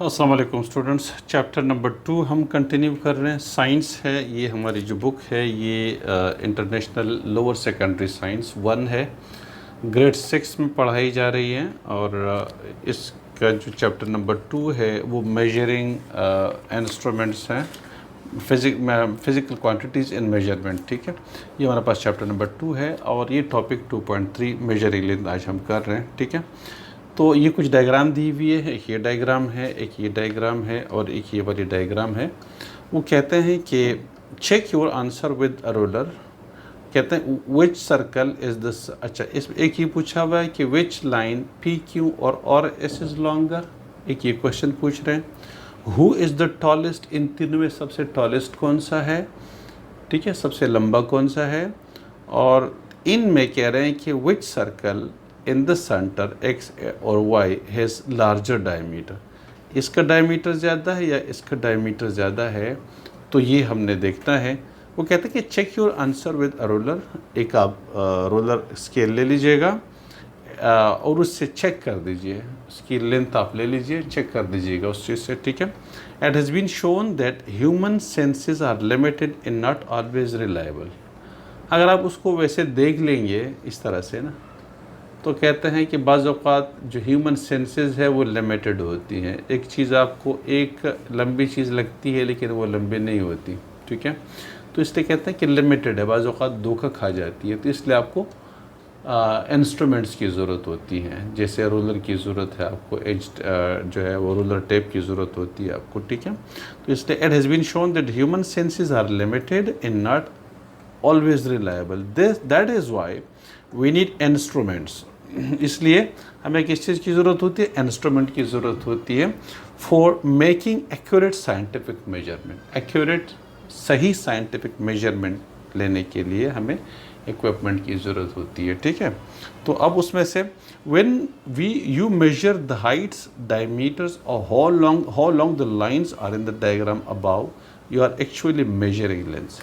अस्सलाम वालेकुम students. Chapter number 2 हम कंटिन्यू कर रहे हैं। साइंस है, ये हमारी जो बुक है ये इंटरनेशनल लोअर सेकेंडरी साइंस 1 है, ग्रेड 6 में पढ़ाई जा रही है। और इसका जो चैप्टर नंबर 2 है वो मेजरिंग इंस्ट्रूमेंट्स हैं, फिज़िकल क्वांटिटीज़ इन मेजरमेंट। ठीक है, ये हमारे पास चैप्टर नंबर 2 है और ये टॉपिक 2.3 मेजरिंग लेंथ आज हम कर रहे हैं। ठीक है, तो ये कुछ डायग्राम दी हुई है, एक ये डायग्राम है, एक ये डायग्राम है और एक ये वाली डायग्राम है। वो कहते हैं कि check your answer with a ruler. कहते हैं विच सर्कल इज दिस। अच्छा, इस एक ये पूछा हुआ है कि विच लाइन पी क्यू और एस इज लॉन्गर। एक ये क्वेश्चन पूछ रहे हैं हु इज़ द टॉलेस्ट। इन तीनों में सबसे टॉलेस्ट कौन सा है, ठीक है, सबसे लंबा कौन सा है। और इनमें कह रहे हैं कि which circle in the centre X और वाई हैज़ लार्जर डायमीटर। इसका डायमीटर ज़्यादा है या इसका डायमीटर ज़्यादा है, तो ये हमने देखना है। वो कहते हैं कि check your answer with a ruler. एक आप रोलर स्केल ले लीजिएगा और उससे चेक कर दीजिए, उसकी लेंथ आप ले लीजिए, चेक कर दीजिएगा उस चीज़ से। ठीक है, it has been shown that human senses are limited in not always reliable. अगर आप उसको वैसे देख लेंगे इस तरह से ना, तो कहते हैं कि बाज़ औक़ात जो ह्यूमन सेंसेस है वो लिमिटेड होती हैं। एक चीज़ आपको एक लंबी चीज़ लगती है लेकिन वो लंबी नहीं होती। ठीक है, तो इसलिए कहते हैं कि लिमिटेड है, बाज़ औक़ात धोखा खा जाती है। तो इसलिए आपको इंस्ट्रूमेंट्स की ज़रूरत होती है, जैसे रूलर की ज़रूरत है आपको, एज जो है वो रूलर टेप की ज़रूरत होती है आपको। ठीक है, तो इसलिए it has been shown that human senses are limited in not always reliable, that is why we need instruments. इसलिए हमें किस चीज़ की ज़रूरत होती है, इंस्ट्रूमेंट की ज़रूरत होती है for making accurate scientific measurement. Accurate सही साइंटिफिक मेजरमेंट लेने के लिए हमें इक्विपमेंट की ज़रूरत होती है। ठीक है, तो अब उसमें से when you measure the heights, diameters और how long the lines are in the diagram about, you are actually measuring length.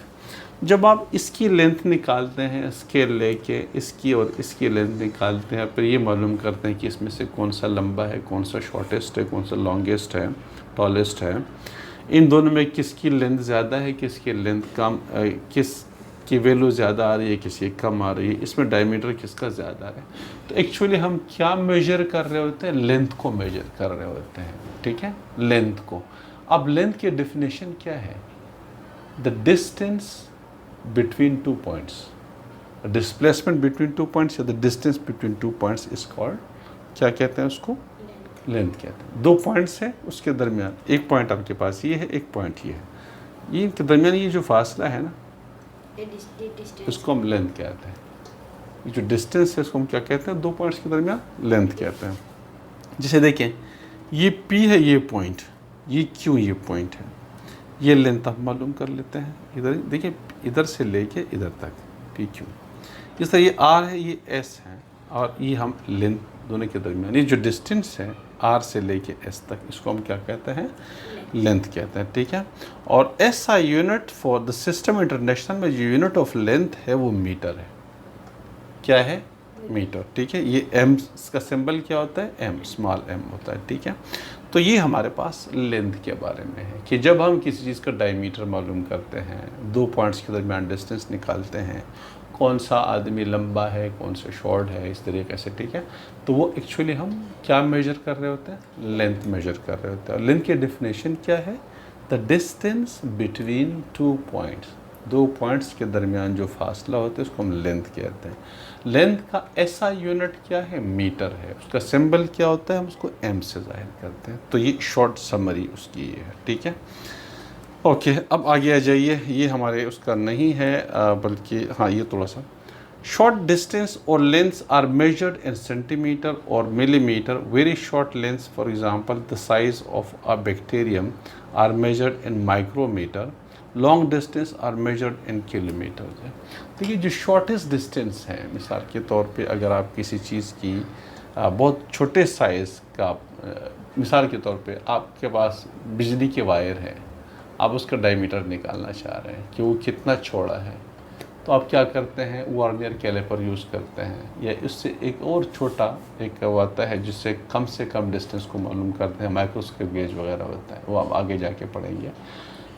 जब आप इसकी लेंथ निकालते हैं स्केल लेके, इसकी और इसकी लेंथ निकालते हैं, फिर ये मालूम करते हैं कि इसमें से कौन सा लंबा है, कौन सा शॉर्टेस्ट है, कौन सा लॉन्गेस्ट है, टॉलेस्ट है। इन दोनों में किसकी लेंथ ज़्यादा है, किसकी लेंथ कम, किस की वैल्यू ज़्यादा आ रही है, किसकी कम आ रही है, इसमें डायमीटर किसका ज़्यादा है। तो एक्चुअली हम क्या मेजर कर रहे होते हैं, लेंथ को मेजर कर रहे होते हैं। ठीक है, लेंथ को। अब लेंथ की डेफिनेशन क्या है, the distance between two points, a displacement between two points या the distance between two points is called, क्या कहते हैं उसको, लेंथ कहते हैं। दो पॉइंट्स है उसके दरमियान, एक पॉइंट आपके पास ये है, एक पॉइंट ये है, ये इनके दरमियान ये जो फासला है ना, इसको हम लेंथ कहते हैं। ये जो डिस्टेंस है इसको हम क्या कहते हैं, दो पॉइंट्स के दरमियान लेंथ कहते हैं। जैसे देखें ये P है, ये पॉइंट, ये Q ये पॉइंट है, ये लेंथ आप मालूम कर लेते हैं। इधर देखिए, इधर से लेके इधर तक पी क्यू, इस तरह ये आर है, ये एस है, और ये हम लेंथ दोनों के दरमियान ये जो डिस्टेंस है आर से लेके एस तक, इसको हम क्या कहते हैं, लेंथ कहते हैं। ठीक है, और S I unit for the system international में जो यूनिट ऑफ लेंथ है वो मीटर है। क्या है, मीटर। ठीक है, ये एम का सिंबल क्या होता है, एम, स्मॉल एम होता है। ठीक है, तो ये हमारे पास लेंथ के बारे में है कि जब हम किसी चीज़ का डायमीटर मालूम करते हैं, दो पॉइंट्स के दरमियान डिस्टेंस निकालते हैं, कौन सा आदमी लंबा है, कौन सा शॉर्ट है, इस तरीके से। ठीक है, तो वो एक्चुअली हम क्या मेजर कर रहे होते हैं, लेंथ मेजर कर रहे होते हैं। और लेंथ की डेफिनेशन क्या है, the distance between two points, दो पॉइंट्स के दरमियान जो फासला होता है उसको हम लेंथ कहते हैं। लेंथ का ऐसा यूनिट क्या है, मीटर है, उसका सिंबल क्या होता है, हम उसको एम से जाहिर करते हैं। तो ये शॉर्ट समरी उसकी ये है। ठीक है, ओके, अब आगे आ जाइए। ये हमारे उसका नहीं है बल्कि हाँ, ये थोड़ा सा शॉर्ट डिस्टेंस और lengths are measured in centimetre और millimetre. Very short lengths, for example the size of a bacterium, are measured in micrometre. Long distance are measured in kilometre. देखिए जो शॉर्टेस्ट डिस्टेंस है, मिसाल के तौर पे अगर आप किसी चीज़ की बहुत छोटे साइज़ का, मिसाल के तौर पे आपके पास बिजली के वायर है, आप उसका डायमीटर निकालना चाह रहे हैं कि वो कितना चौड़ा है, तो तो आप क्या करते हैं, वर्नियर कैलिपर यूज़ करते हैं, या इससे एक और छोटा एक आता है जिससे कम से कम डिस्टेंस को मालूम करते हैं, माइक्रोस्कोप गेज वगैरह होता है, वो आप आगे जाके पढ़ेंगे।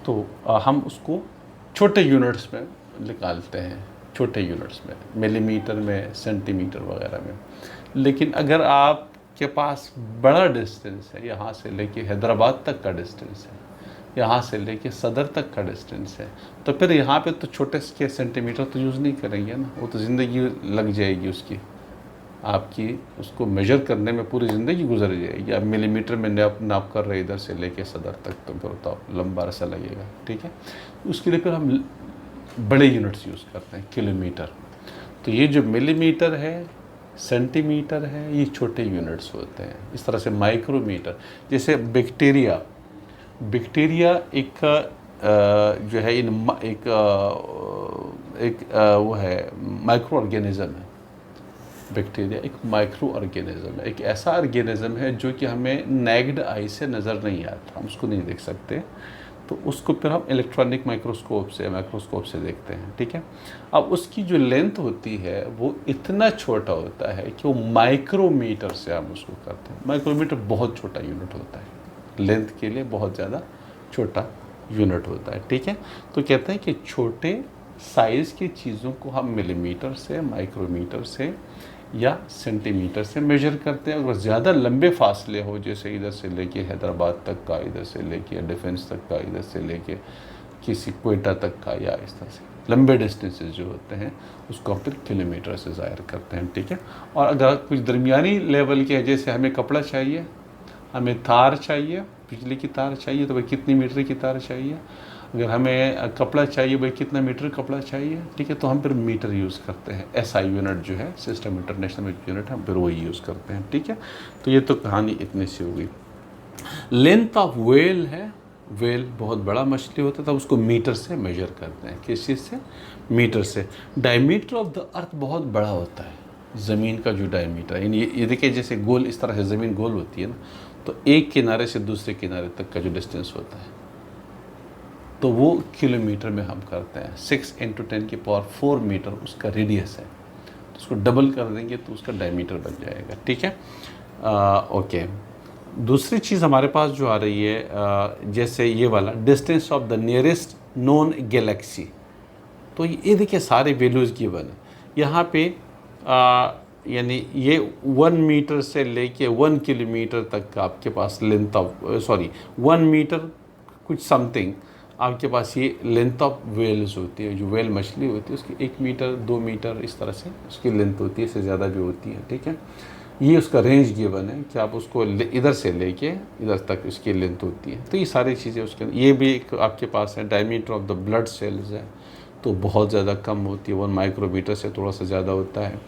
तो हम उसको छोटे यूनिट्स में निकालते हैं, छोटे यूनिट्स में, मिलीमीटर में, सेंटीमीटर वगैरह में। लेकिन अगर आपके पास बड़ा डिस्टेंस है, यहाँ से लेके हैदराबाद तक का डिस्टेंस है, यहाँ से लेके सदर तक का डिस्टेंस है, तो फिर यहाँ पे तो छोटे के सेंटीमीटर तो यूज़ नहीं करेंगे ना, वो तो ज़िंदगी लग जाएगी उसकी, आपकी उसको मेजर करने में पूरी ज़िंदगी गुजर जाएगी। आप मिलीमीटर में नाप कर रहे इधर से लेके सदर तक, तो फिर तो लंबा अरसा लगेगा, ठीक है। उसके लिए फिर हम बड़े यूनिट्स यूज़ करते हैं, किलोमीटर। तो ये जो मिलीमीटर है, सेंटीमीटर है, ये छोटे यूनिट्स होते हैं। इस तरह से माइक्रोमीटर, जैसे बैक्टीरिया एक जो है एक वो है माइक्रो ऑर्गेनिज़म है। बैक्टीरिया एक माइक्रो ऑर्गेनिज़म है, एक ऐसा ऑर्गेनिज़म है जो कि हमें नेक्ड आई से नज़र नहीं आता, हम उसको नहीं देख सकते, तो उसको फिर हम इलेक्ट्रॉनिक माइक्रोस्कोप से देखते हैं, ठीक है। अब उसकी जो लेंथ होती है वो इतना छोटा होता है कि वो माइक्रोमीटर से हम उसको करते हैं। माइक्रोमीटर बहुत छोटा यूनिट होता है, लेंथ के लिए बहुत ज़्यादा छोटा यूनिट होता है, ठीक है। तो कहते हैं कि छोटे साइज़ की चीज़ों को हम मिलीमीटर से, माइक्रोमीटर से या सेंटीमीटर से मेजर करते हैं। अगर ज़्यादा लंबे फासले हो, जैसे इधर से लेके हैदराबाद तक का, इधर से लेके डिफेंस तक का, इधर से लेके किसी क्वेटा तक का, या इस तरह से लंबे डिस्टेंसेस जो होते हैं उसको हम फिर किलोमीटर से ज़ाहिर करते हैं, ठीक है। और अगर कुछ दरमियानी लेवल के, जैसे हमें कपड़ा चाहिए, हमें तार चाहिए, बिजली की तार चाहिए, तो भाई कितनी मीटर की तार चाहिए। अगर हमें कपड़ा चाहिए, भाई कितना मीटर कपड़ा चाहिए, ठीक है। तो हम फिर मीटर यूज़ करते हैं, SI यूनिट जो है, सिस्टम इंटरनेशनल यूनिट, हम फिर वही यूज़ करते हैं, ठीक है। तो ये तो कहानी इतनी सी हो गई। लेंथ ऑफ वेल है, वेल बहुत बड़ा मछली होता था, उसको मीटर से मेजर करते हैं। किस चीज़ से? मीटर से। डायमीटर ऑफ द अर्थ बहुत बड़ा होता है, ज़मीन का जो डायमीटर है, ये देखिए जैसे गोल, इस तरह से ज़मीन गोल होती है ना, तो एक किनारे से दूसरे किनारे तक का जो डिस्टेंस होता है, तो वो किलोमीटर में हम करते हैं। 6 × 10⁴ मीटर उसका रेडियस है, तो उसको डबल कर देंगे तो उसका डायमीटर बन जाएगा, ठीक है। ओके, दूसरी चीज़ हमारे पास जो आ रही है, जैसे ये वाला distance of the nearest known Galaxy, तो ये देखिए सारे वैल्यूज़ गिवन है यहाँ पे। यानी ये 1 मीटर से लेके 1 किलोमीटर तक आपके पास लेंथ ऑफ 1 मीटर कुछ समथिंग आपके पास ये लेंथ ऑफ वेल्स होती है। जो वेल मछली होती है उसकी 1 मीटर 2 मीटर इस तरह से उसकी लेंथ होती है, इससे ज़्यादा भी होती है, ठीक है। ये उसका रेंज गिवन है कि आप उसको इधर से लेके इधर तक उसकी लेंथ होती है। तो ये सारी चीज़ें उसके, ये भी एक आपके पास है। Diameter of the blood cells है तो बहुत ज़्यादा कम होती है, 1 माइक्रोमीटर से थोड़ा सा ज़्यादा होता है।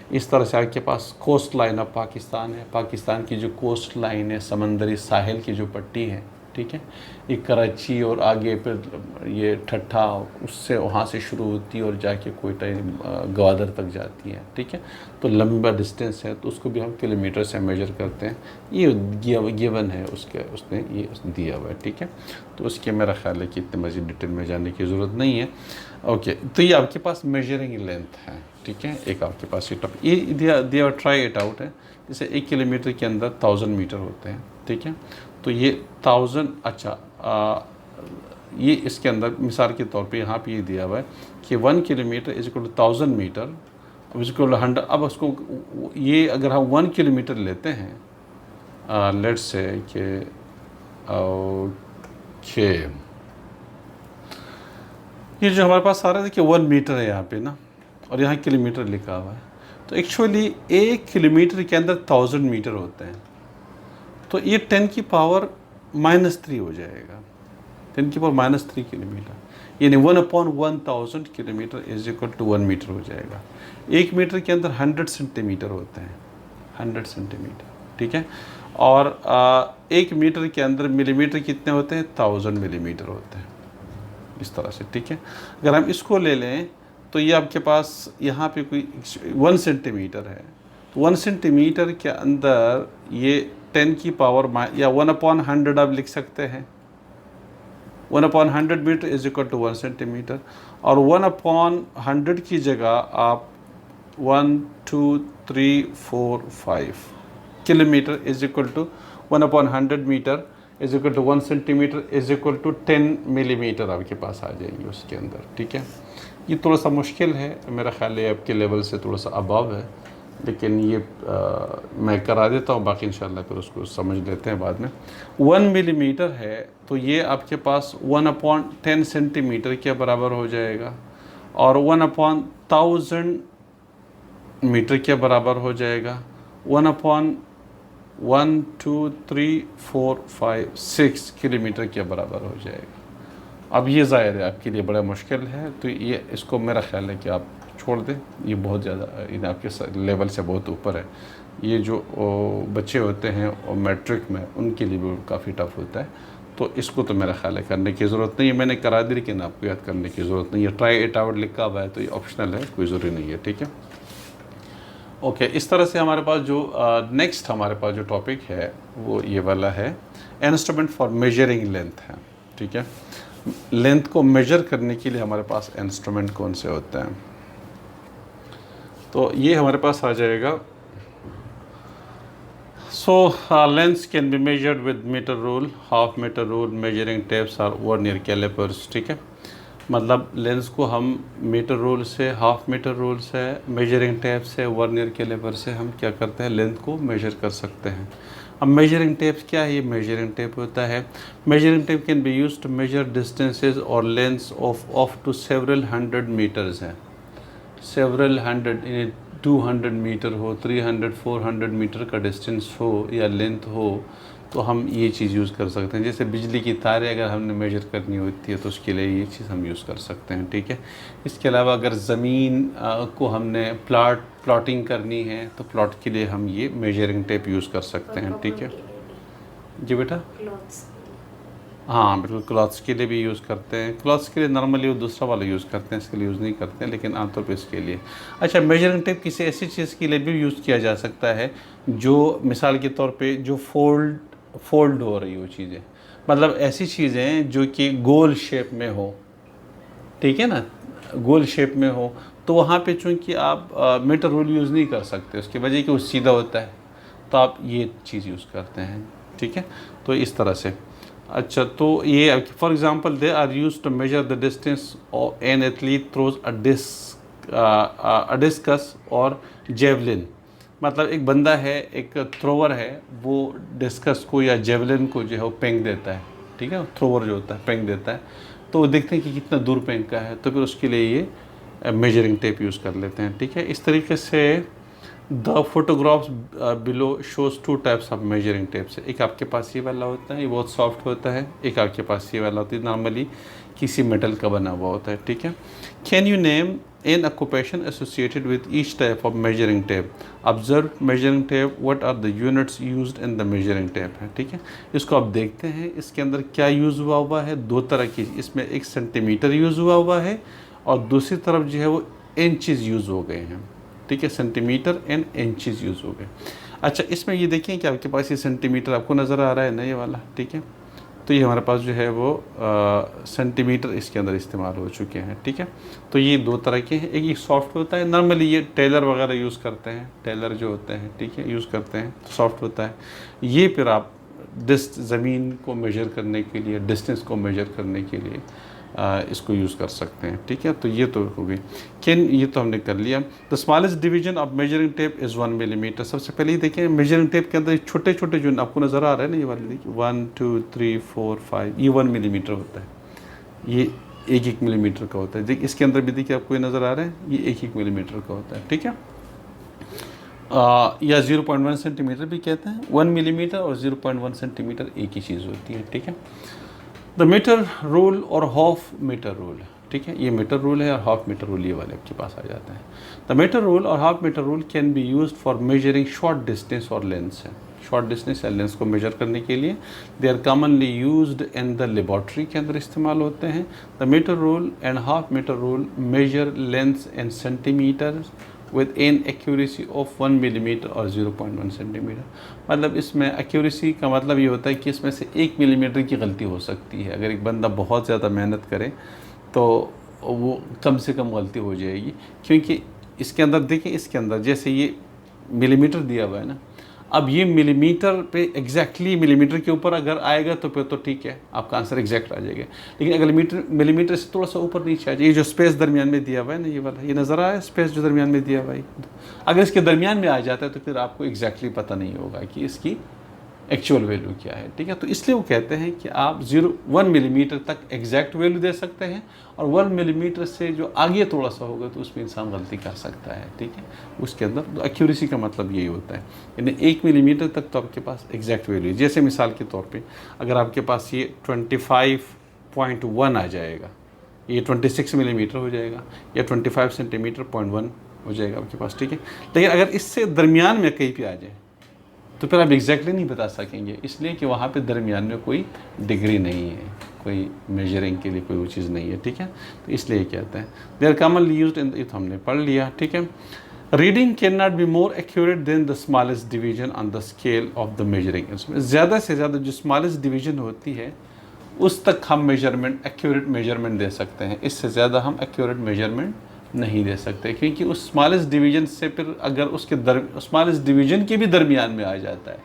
इस तरह से आपके पास कोस्ट लाइन ऑफ पाकिस्तान है। पाकिस्तान की जो कोस्ट लाइन है, समंदरी साहिल की जो पट्टी है, ठीक है, ये कराची और आगे फिर ये ठट्ठा उससे वहाँ से शुरू होती है और जाके कोयटा ग्वादर तक जाती है, ठीक है। तो लंबा डिस्टेंस है तो उसको भी हम किलोमीटर से मेजर करते हैं। ये गिवन है उसने ये दिया हुआ है, ठीक है। तो उसके मेरा ख्याल है कि इतने मज़ीद डिटेल में जाने की ज़रूरत नहीं है। ओके, तो ये आपके पास मेजरिंग लेंथ है, ठीक है। एक आपके पास ये दिया ट्राई इट आउट है। जैसे 1 किलोमीटर के अंदर 1000 मीटर होते हैं, ठीक है। तो ये 1000, अच्छा ये इसके अंदर मिसाल के तौर पे यहाँ पे ये दिया हुआ है कि 1 kilometre is equal to 1000 metre is equal to 100। अब उसको ये अगर हम 1 किलोमीटर लेते हैं, लेट्स से कि ओके, ये जो हमारे पास सारा देखिए 1 मीटर है यहाँ पे ना, और यहाँ किलोमीटर लिखा हुआ है। तो एक्चुअली 1 किलोमीटर के अंदर 1000 मीटर होते हैं, तो ये 10 की पावर -3 हो जाएगा, 10 की पावर -3 किलोमीटर, यानी 1/1000 kilometre is equal to 1 metre हो जाएगा। 1 मीटर के अंदर 100 सेंटीमीटर होते हैं, 100 सेंटीमीटर, ठीक है। और 1 मीटर के अंदर मिलीमीटर कितने होते हैं? 1000 मिलीमीटर होते हैं, इस तरह से, ठीक है। अगर हम इसको ले लें तो ये आपके पास यहाँ पे कोई 1 सेंटीमीटर है, तो 1 सेंटीमीटर के अंदर ये 10 की पावर या 1/100 आप लिख सकते हैं, 1/100 metre is equal to 1 centimetre, और 1/100 की जगह आप 1 2 3 4 5 kilometre is equal to 1/100 metre is equal to 1 centimetre is equal to 10 millimetre आपके पास आ जाएंगे उसके अंदर, ठीक है। ये थोड़ा सा मुश्किल है, मेरा ख्याल है आपके लेवल से थोड़ा सा अबव है, लेकिन ये मैं करा देता हूँ, बाकी इंशाल्लाह फिर उसको समझ लेते हैं बाद में। 1 मिलीमीटर है तो ये आपके पास 1/10 सेंटीमीटर के बराबर हो जाएगा, और 1/1000 मीटर के बराबर हो जाएगा, 1/1 2 3 4 5 6 किलोमीटर के बराबर हो जाएगा। अब ये ज़ाहिर है आपके लिए बड़ा मुश्किल है, तो ये इसको मेरा ख्याल है कि आप छोड़ दें, ये बहुत ज़्यादा आपके लेवल से बहुत ऊपर है। ये जो बच्चे होते हैं और मैट्रिक में, उनके लिए भी काफ़ी टफ होता है, तो इसको तो मेरा ख्याल है करने की ज़रूरत नहीं है। मैंने करा दी, लेकिन आपको याद करने की ज़रूरत नहीं है। ट्राई इट आउट लिखा हुआ है तो ये ऑप्शनल है, कोई ज़रूरी नहीं है, ठीक है। ओके, इस तरह से हमारे पास जो नेक्स्ट हमारे पास जो टॉपिक है वो ये वाला है, इंस्ट्रूमेंट फॉर मेजरिंग लेंथ है, ठीक है। लेंथ को मेजर करने के लिए हमारे पास इंस्ट्रूमेंट कौन से होते हैं, तो ये हमारे पास आ जाएगा। So lengths can be measured with metre rule, half metre rule, measuring tapes और वर्नियर कैलिपर्स, ठीक है। मतलब लेंस को हम मीटर रूल से, हाफ मीटर रूल से, मेजरिंग टेप से, वर्नियर कैलिपर से हम क्या करते हैं, लेंथ को मेजर कर सकते हैं। अब मेजरिंग टेप क्या है, ये मेजरिंग टेप होता है, measuring tape can be used to measure distances और lengths of to several 100 metres हैं, सेवरल 100 200 मीटर हो, 300 400 मीटर का डिस्टेंस हो या लेंथ हो, तो हम ये चीज़ यूज़ कर सकते हैं। जैसे बिजली की तारें अगर हमने मेजर करनी होती है तो उसके लिए ये चीज़ हम यूज़ कर सकते हैं, ठीक है। इसके अलावा अगर ज़मीन को हमने प्लॉटिंग करनी है तो प्लॉट के लिए हम ये मेजरिंग टेप यूज़ कर सकते हैं, ठीक है जी बेटा। हाँ बिल्कुल, क्लॉथ्स के लिए भी यूज़ करते हैं। क्लॉथ्स के लिए नॉर्मली वो दूसरा वाला यूज़ करते हैं, इसके लिए यूज़ नहीं करते हैं, लेकिन आमतौर पर इसके लिए। अच्छा, मेजरिंग टेप किसी ऐसी चीज़ के लिए भी यूज़ किया जा सकता है जो मिसाल के तौर पे जो फोल्ड हो रही हो चीज़ें, मतलब ऐसी चीज़ें जो कि गोल शेप में हो, ठीक है ना, गोल शेप में हो, तो वहाँ पे चूँकि आप मीटर रूल यूज़ नहीं कर सकते, उसकी वजह कि वो सीधा होता है, तो आप ये चीज़ यूज़ करते हैं, ठीक है। तो इस तरह से अच्छा, तो ये for example they are used to measure the distance an athlete throws a discus और जेवलिन। मतलब एक बंदा है, एक थ्रोवर है, वो डिस्कस को या जेवलिन को जो है वो फेंक देता है, ठीक है। थ्रोवर जो होता है फेंक देता है, तो देखते हैं कि कितना दूर फेंका है, तो फिर उसके लिए ये मेजरिंग टेप यूज़ कर लेते हैं, ठीक है। इस तरीके से the photographs below shows 2 types of measuring tapes. एक आपके पास ये वाला होता है, ये बहुत सॉफ्ट होता है, एक आपके पास ये वाला होता है, नॉर्मली किसी मेटल का बना हुआ होता है, ठीक है। Can you name an occupation associated with each type of measuring tape, observe measuring tape, what are the units used in the measuring tape है, ठीक है। इसको आप देखते हैं, इसके अंदर क्या यूज़ हुआ है, दो तरह की, इसमें 1 सेंटीमीटर यूज़ हुआ है और दूसरी तरफ जो है वो इंचेस यूज़ हो गए हैं, ठीक है। सेंटीमीटर एंड इंचेस यूज़ हो गए। अच्छा, इसमें ये देखें कि आपके पास ये सेंटीमीटर आपको नज़र आ रहा है ना, ये वाला, ठीक है। तो ये हमारे पास जो है वो सेंटीमीटर इसके अंदर इस्तेमाल हो चुके हैं, ठीक है। तो ये दो तरह के हैं, एक ये सॉफ्ट होता है, नॉर्मली ये टेलर वगैरह यूज़ करते हैं, टेलर जो होते हैं, ठीक है, यूज़ करते हैं, तो सॉफ्ट होता है। ये फिर आप ज़मीन को मेजर करने के लिए, डिस्टेंस को मेजर करने के लिए इसको यूज़ कर सकते हैं, ठीक है। तो ये तो हो गई। ये तो हमने कर लिया। The smallest division of measuring tape is 1 millimetre. सबसे पहले ये देखें, मेजरिंग टेप के अंदर छोटे छोटे जो आपको नज़र आ रहा है ना, ये वाले देखिए 1 2 3 4 5, ये 1 मिलीमीटर होता है, ये 1 मिलीमीटर का होता है। देखिए इसके अंदर भी देखिए आपको ये नज़र आ रहा है, ये 1 मिलीमीटर का होता है, ठीक है। या 0.1 सेंटीमीटर भी कहते हैं। 1 मिलीमीटर और 0.1 सेंटीमीटर एक ही चीज़ होती है, ठीक है। द मीटर रूल और हाफ मीटर रूल, ठीक है, ये मीटर रूल है और हाफ मीटर रूल ये वाले आपके पास आ जाते हैं। द मीटर रूल और half metre rule can be used for measuring short distance और लेंस है, शॉर्ट डिस्टेंस या लेंस को मेजर करने के लिए। They are commonly used in the laboratory के अंदर इस्तेमाल होते हैं। The metre rule and half metre rule measure length in centimetre with an accuracy of 1 millimetre और 0.1 सेंटीमीटर। मतलब इसमें एक्यूरेसी का मतलब ये होता है कि इसमें से 1 मिलीमीटर की गलती हो सकती है। अगर एक बंदा बहुत ज़्यादा मेहनत करे तो वो कम से कम गलती हो जाएगी, क्योंकि इसके अंदर देखिए, इसके अंदर जैसे ये मिलीमीटर दिया हुआ है ना, अब ये मिलीमीटर पे एग्जैक्टली मिलीमीटर के ऊपर अगर आएगा तो फिर तो ठीक है, आपका आंसर एग्जैक्ट आ जाएगा। लेकिन अगर मिलीमीटर से थोड़ा सा ऊपर नीचे आ जाए, ये जो स्पेस दरमियान में दिया हुआ है ना, ये वाला, ये नज़र आया स्पेस जो दरमियान में दिया हुआ है, अगर इसके दरमियान में आ जाता है तो फिर आपको एग्जैक्टली पता नहीं होगा कि इसकी एक्चुअल वैल्यू क्या है। ठीक है, तो इसलिए वो कहते हैं कि आप 1 मिलीमीटर तक एग्जैक्ट वैल्यू दे सकते हैं, और 1 मिलीमीटर से जो आगे थोड़ा सा होगा तो उसमें इंसान गलती कर सकता है। ठीक है, उसके अंदर तो एक्यूरेसी का मतलब यही होता है, यानी 1 मिलीमीटर तक तो आपके पास एग्जैक्ट वैल्यू। जैसे मिसाल के तौर पे अगर आपके पास ये 25.1 आ जाएगा, ये 26 मिलीमीटर हो जाएगा, या 25 सेंटीमीटर 0.1 हो जाएगा आपके पास। ठीक है, लेकिन अगर इससे दरमियान में कहीं पे आ जाए तो फिर आप एग्जैक्टली नहीं बता सकेंगे, इसलिए कि वहाँ पे दरमियान में कोई डिग्री नहीं है, कोई मेजरिंग के लिए कोई वो चीज़ नहीं है। ठीक है, तो इसलिए कहते हैं they are commonly used in, तो हमने पढ़ लिया। ठीक है, reading can not be more accurate than the smallest division on the scale of the measuring instrument. ज़्यादा से ज़्यादा जो स्मॉलेस्ट डिवीजन होती है उस तक हम मेजरमेंट, एक्यूरेट मेजरमेंट दे सकते हैं, इससे ज़्यादा हम एक्यूरेट मेजरमेंट नहीं दे सकते, क्योंकि उस स्मॉलेस्ट डिवीजन से फिर अगर उसके स्मॉलेस्ट डिवीजन के भी दरमियान में आ जाता है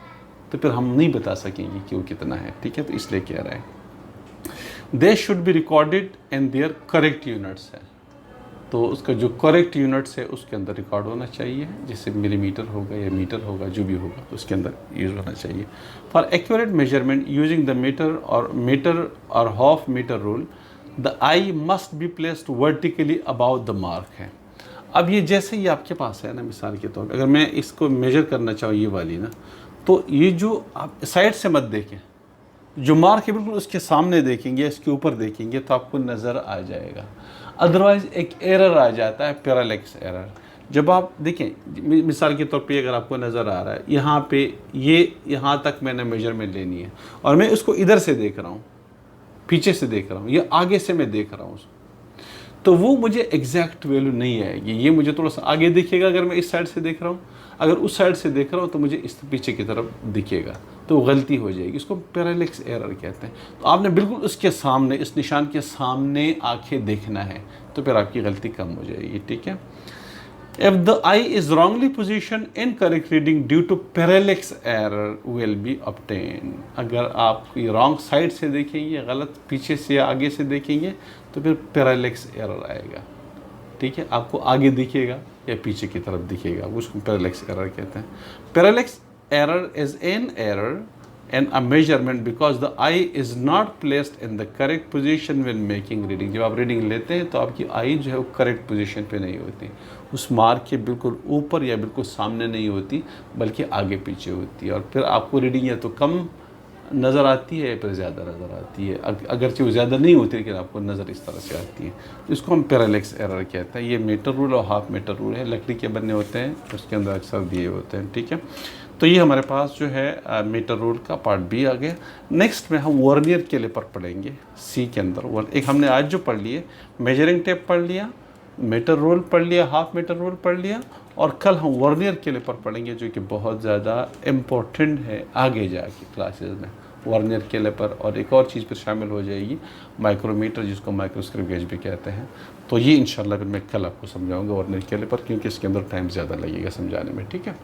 तो फिर हम नहीं बता सकेंगे कि वो कितना है। ठीक है, तो इसलिए कह रहा है they should be recorded in their correct units है, तो उसका जो करेक्ट यूनिट्स है उसके अंदर रिकॉर्ड होना चाहिए, जैसे मिलीमीटर होगा या मीटर होगा, जो भी होगा तो उसके अंदर यूज होना चाहिए। For accurate measurement using the metre और half metre rule, the eye must be placed vertically about the mark है। अब ये जैसे ही आपके पास है ना, मिसाल के तौर पर अगर मैं इसको मेजर करना चाहूँ ये वाली ना, तो ये जो आप साइड से मत देखें, जो मार्क है बिल्कुल उसके सामने देखेंगे, इसके ऊपर देखेंगे तो आपको नज़र आ जाएगा। अदरवाइज़ एक एरर आ जाता है, पैरालेक्स एरर। जब आप देखें, मिसाल के तौर पे अगर आपको नज़र आ रहा है यहाँ पे, ये यहाँ तक मैंने मेजरमेंट लेनी है और मैं इसको इधर से देख रहा हूँ, पीछे से देख रहा हूँ या आगे से मैं देख रहा हूँ, तो वो मुझे एग्जैक्ट वैल्यू नहीं आएगी। ये मुझे थोड़ा सा आगे दिखेगा अगर मैं इस साइड से देख रहा हूँ, अगर उस साइड से देख रहा हूँ तो मुझे इस पीछे की तरफ दिखेगा, तो गलती हो जाएगी। इसको पैरालेक्स एरर कहते हैं। तो आपने बिल्कुल उसके सामने, इस निशान के सामने आंखें देखना है, तो फिर आपकी गलती कम हो जाएगी। ठीक है, if the eye is wrongly positioned, incorrect reading due to parallax error will be obtained। अगर आप रॉन्ग साइड से देखेंगे, गलत पीछे से या आगे से देखेंगे तो फिर पैरालेक्स एरर आएगा। ठीक है, आपको आगे दिखेगा या पीछे की तरफ दिखेगा, उसको पैरालेक्स एरर कहते हैं। Parallax error is an error and a measurement because the eye is not placed in the correct position when making reading। जब आप रीडिंग लेते हैं तो आपकी आई जो है वो करेक्ट पोजीशन पे नहीं होती, उस मार्क के बिल्कुल ऊपर या बिल्कुल सामने नहीं होती, बल्कि आगे पीछे होती है, और फिर आपको रीडिंग या तो कम नज़र आती है या फिर ज़्यादा नज़र आती है। अगरचे वो ज़्यादा नहीं होती लेकिन आपको नज़र इस तरह से आती है, इसको हम पैरालेक्स एरर कहते हैं। ये मीटर रूल और हाफ मीटर रूल है, लकड़ी के बने होते हैं, उसके अंदर अक्सर दिए होते हैं। ठीक है, तो ये हमारे पास जो है मीटर रूल का पार्ट बी आ गया। नेक्स्ट में हम वर्नियर कैलिपर पढ़ेंगे सी के अंदर। एक हमने आज जो पढ़ लिए, मेजरिंग टेप पढ़ लिया, मीटर रूल पढ़ लिया, हाफ मीटर रूल पढ़ लिया, और कल हम वर्नियर कैलिपर पढ़ेंगे जो कि बहुत ज़्यादा इम्पोर्टेंट है आगे जाके क्लासेस में। वर्नियर कैलिपर और एक और चीज़ पर शामिल हो जाएगी, माइक्रोमीटर, जिसको माइक्रोस्कोप गेज भी कहते हैं। तो ये इंशाल्लाह फिर मैं कल आपको समझाऊंगा वर्नियर कैलिपर, क्योंकि इसके अंदर टाइम ज़्यादा लगेगा समझाने में। ठीक है।